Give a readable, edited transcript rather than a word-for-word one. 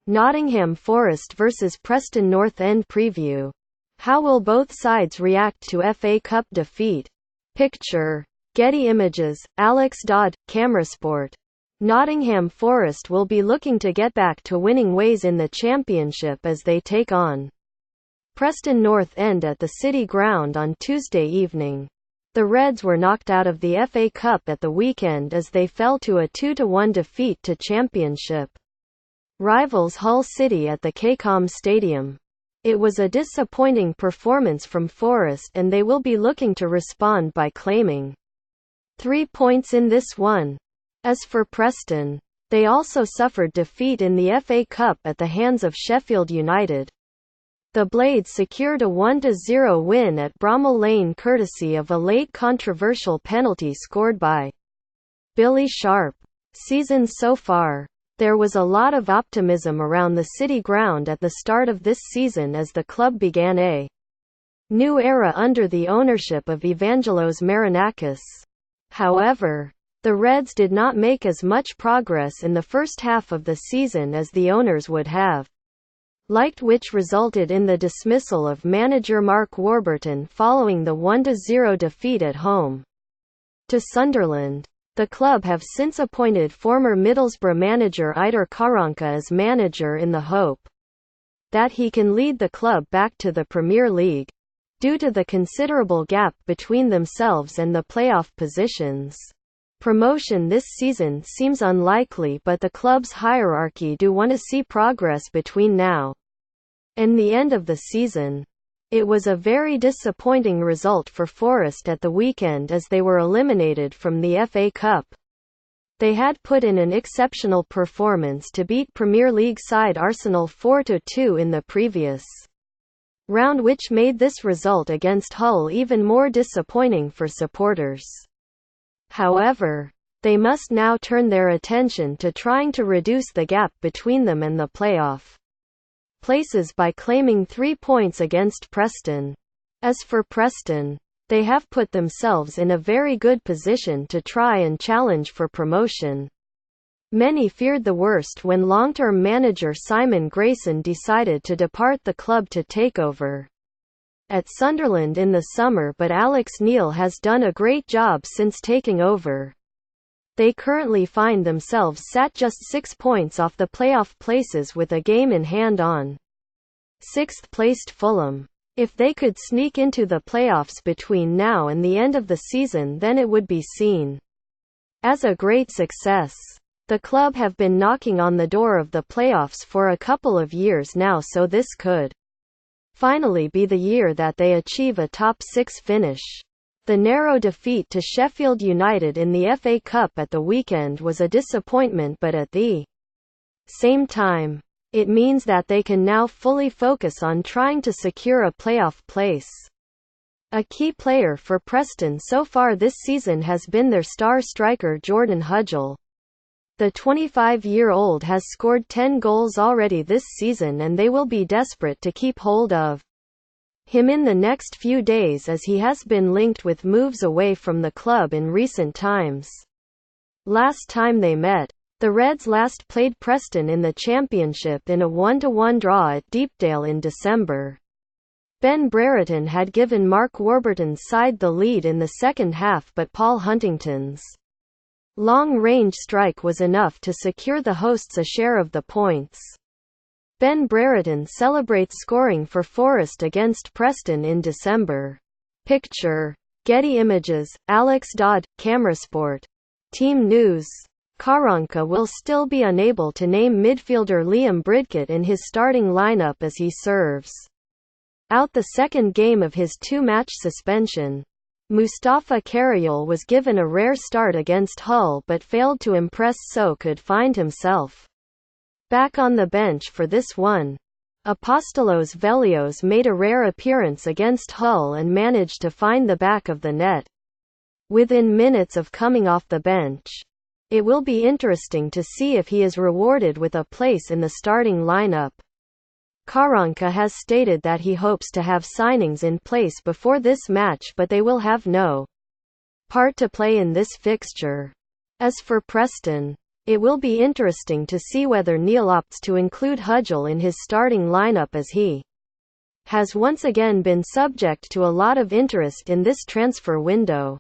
Nottingham Forest vs Preston North End Preview. How will both sides react to FA Cup defeat? Picture. Getty Images, Alex Dodd, CameraSport. Nottingham Forest will be looking to get back to winning ways in the Championship as they take on Preston North End at the City Ground on Tuesday evening. The Reds were knocked out of the FA Cup at the weekend as they fell to a 2-1 defeat to Championship rivals Hull City at the Kcom Stadium. It was a disappointing performance from Forest, and they will be looking to respond by claiming 3 points in this one. As for Preston, they also suffered defeat in the FA Cup at the hands of Sheffield United. The Blades secured a 1-0 win at Bramall Lane courtesy of a late controversial penalty scored by Billy Sharp. Season so far. There was a lot of optimism around the City Ground at the start of this season as the club began a new era under the ownership of Evangelos Marinakis. However, the Reds did not make as much progress in the first half of the season as the owners would have liked, which resulted in the dismissal of manager Mark Warburton following the 1-0 defeat at home to Sunderland. The club have since appointed former Middlesbrough manager Aitor Karanka as manager in the hope that he can lead the club back to the Premier League. Due to the considerable gap between themselves and the playoff positions, promotion this season seems unlikely, but the club's hierarchy do want to see progress between now and the end of the season. It was a very disappointing result for Forest at the weekend as they were eliminated from the FA Cup. They had put in an exceptional performance to beat Premier League side Arsenal 4-2 in the previous round, which made this result against Hull even more disappointing for supporters. However, they must now turn their attention to trying to reduce the gap between them and the playoff places by claiming 3 points against Preston. As for Preston, they have put themselves in a very good position to try and challenge for promotion. Many feared the worst when long-term manager Simon Grayson decided to depart the club to take over at Sunderland in the summer, but Alex Neil has done a great job since taking over. They currently find themselves sat just 6 points off the playoff places with a game in hand on 6th-placed Fulham. If they could sneak into the playoffs between now and the end of the season, then it would be seen as a great success. The club have been knocking on the door of the playoffs for a couple of years now, so this could finally be the year that they achieve a top 6 finish. The narrow defeat to Sheffield United in the FA Cup at the weekend was a disappointment, but at the same time, it means that they can now fully focus on trying to secure a playoff place. A key player for Preston so far this season has been their star striker Jordan Hudgell. The 25-year-old has scored 10 goals already this season, and they will be desperate to keep hold of him in the next few days, as he has been linked with moves away from the club in recent times. Last time they met, the Reds last played Preston in the Championship in a 1-1 draw at Deepdale in December. Ben Brereton had given Mark Warburton's side the lead in the second half, but Paul Huntington's long-range strike was enough to secure the hosts a share of the points. Ben Brereton celebrates scoring for Forest against Preston in December. Picture. Getty Images, Alex Dodd, CameraSport. Team News. Karanka will still be unable to name midfielder Liam Bridcut in his starting lineup as he serves out the second game of his 2-match suspension. Mustafa Carayol was given a rare start against Hull but failed to impress, so could find himself back on the bench for this one. Apostolos Velios made a rare appearance against Hull and managed to find the back of the net within minutes of coming off the bench. It will be interesting to see if he is rewarded with a place in the starting lineup. Karanka has stated that he hopes to have signings in place before this match, but they will have no part to play in this fixture. As for Preston, it will be interesting to see whether Neil opts to include Hudgell in his starting lineup, as he has once again been subject to a lot of interest in this transfer window.